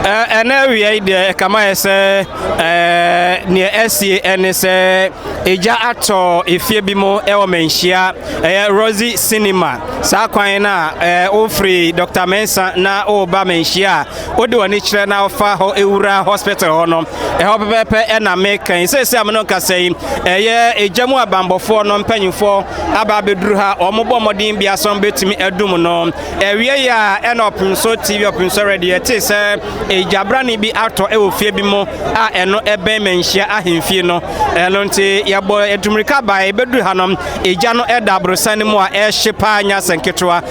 ena we de kama ese ne esi ene se eja ato efie bi mo ewo Manhyia Rosie Cinema sa kwan na ofri Dr. Mensa na oba Manhyia ode woni kire na ofa ho ewura hospital ho no ho pepepe na mekan se amno kasai ejamu abambofo no mpanyimfo aba beduru ha omobo modin bia so betimi edum no ewie ya ena Opemsuo TV Opemsuo radio te se ejabrani bi ato efie bi mo a eno ebe Manhyia ahemfie no eno nti yabo edumrika ba ebeduru ha no eja no eda brosane mu a ehyepa anya senketwa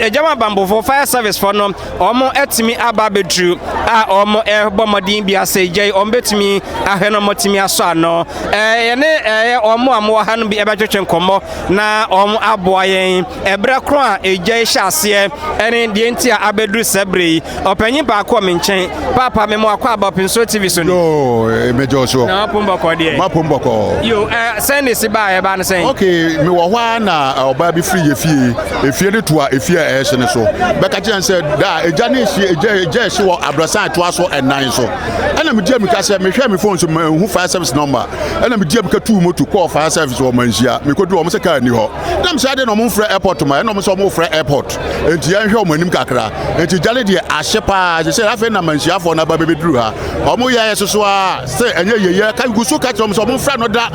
ejamu abambofo fire service for no omo etimi aba beduru a omo ebo modin bia se ejai ombetimi aheno motimi aso ano yene omo amo ha no bi ebetwetwe nkomo na omo aboa yen ebra kro a ejai hyase ene de enti a abeduru sebre opanyin ba akọ menchen papa memo akọ aba Opemsuo TV so no mejo so na pomboko de mapomboko yo send this ba e ba no sen okay me wo hwa na oba bi free efie ne to a efie ehye ne so beka chen say da eja ne eja ehye wo abrasan to aso enan so ana me dia me ka say me hwe me phone so hu fire service number ana me dia me ka tu moto call fire service wo Manhyia me ko du o mo se ka ni ho na me say de no mo frɛ airport ma na mo so mo frɛ airport enti yan hwe o manim kakra enti jale de ahye pa je say afa na Manhyia fo na ba beduru ha o mo ya yeso so a say enye yeye ka gusu ka chom so mo frɛ no da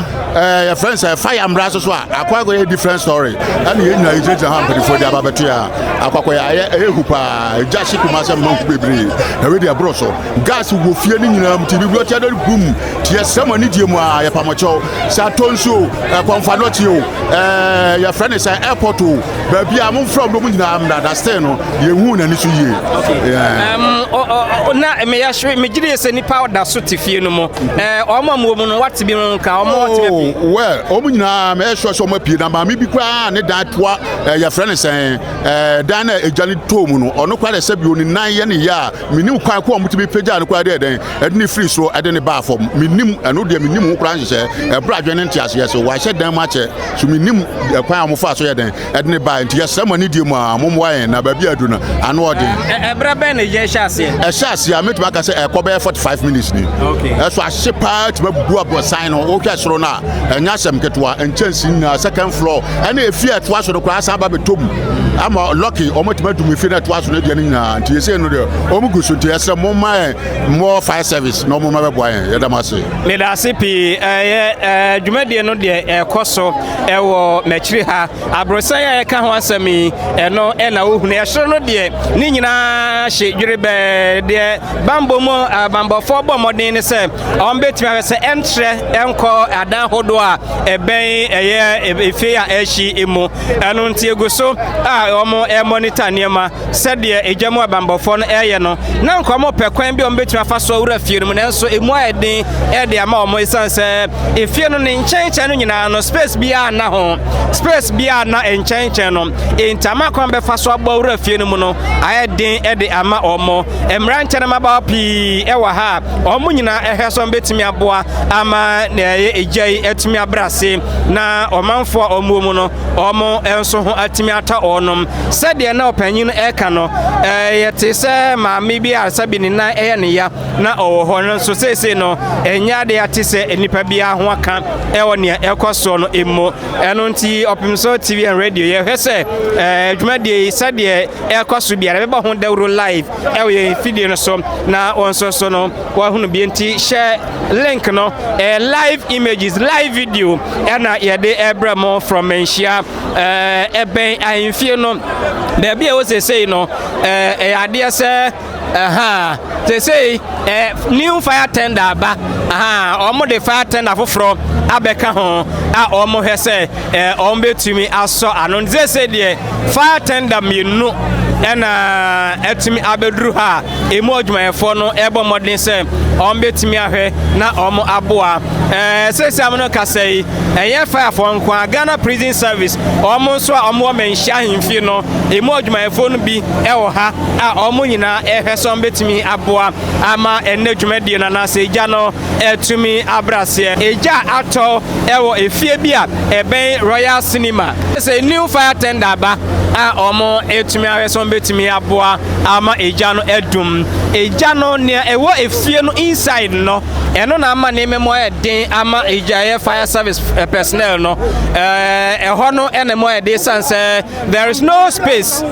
your friends fire amra so a akwa go a different story and ye na ije ha mpedi de aba betu ya akwakwa ya ehu pa ja shi kuma se mo bebre na we de abro so gas wo fie ni nyina mti bi blo tia do gum tie sama ni die mu a ya pamocho sa tonso konfa no tie o your friend is airport o ba bia mo from do mu nyina am na stand no ye hu na ni so yie na me ya hwe me gire se ni powder so tifie no mo omo mo no what bi no ka omo what bi well omo nyina me hwe so mo pie na ma me bi kwa ne dan toa your friend is dan na ejani tomu no ono kwa se bi oni nan ye ne ya minim kwan ko omutimi peja no kwa de den edini free so edini ba for minim eno de minim kura nhye ebra adwene ntiase so wa hye dan ma che so minim kwan amofa so ye den edini ba nti yesamani die mu amomwa yen na ba bi adu na ano ode ebra ben ne je hyase ametu aka se ekobe 45 minutes ni okay eso ahye pa ti babu abo sign no o hwe soro na enya sem ketwa enchansi na second floor ena efie to aso do kwa asa ba betom ama lucky omotima dum efie na to aso na de nyina nti yese no de omugusu nti yese mo ma more fire service no mo ma be boa yen yedamase me da sipi dwumadie no de ekoso ewo machiri ha abrosan ya ka ho asami eno na ohunu ehro no de ni nyina hye dwurebe de bambo mo bambo fo bo modin ne se ombetimi se entre enko adan hodo a eben efie a ehi emu eno nti eguso a omo monitor niema se de ejamu bambo fo no eye no na nkomo pekwan bi ombetimi afaso awura fie no nenso emu ayedin de ama omo isanse efie no ne nchenchen no nyina no space bia na ho space bia na nchenchen no entama kon be faso agba awura fie no mu no ayedin de ama omo emranche na maba pi ewa ha omo nyina ehweso betimi aboa ama na ejai etimi abrase na omanfo omo mu no omo enso ho atimi ata onom sede na opanyin eka no yete se maami bi asabi ni na eye ne ya na owo ho no so sese no enya de ate se enipa bia ho aka ewo ne ekoso no emo eno nti Opemsuo TV and radio ye hwese dwumadie sede ekoso bia be ba ho dawro live ewo ye video no so na onso so no wa hunu bi nti share link no live images live video na ye de ebramo from Manhyia eben ahemfie no da bia wo sese no ade se they say new fire tender ba omo de fire tender foforo abeka ho a omo hese omo betumi aso anon they say the fire tender mienu ena etimi abeduru ha emu odwumayefo no ebo modern se omo betumi ahwe na omo aboa sese amono kasai eye fire for nkwa Ghana prison service omo so omo Manhyia himfi no emu odwumayefo no bi ewo ha a omo nyina ehwe betimi aboa ama enne dwumadie na na se eja no etumi abrase eja ato ewo efie bi a eben Royal Cinema say new fire tender ba a omo etumi aweso betumi aboa ama eja no edum eja no ne ewo efie no inside no eno na ama ne memo eden ama eja fire service personnel no eho no enemo ede sanse there is no space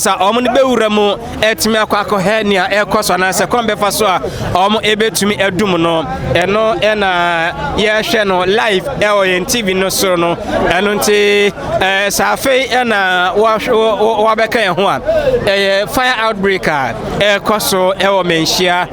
a omo ne bewura mu etumi akọ henia ekoso na se kombefa so a omo ebetumi edum no eno ena ye hwe no live on TV no so no eno nti safe ena wa beka ho a fire outbreak a ekoso ewo Manhyia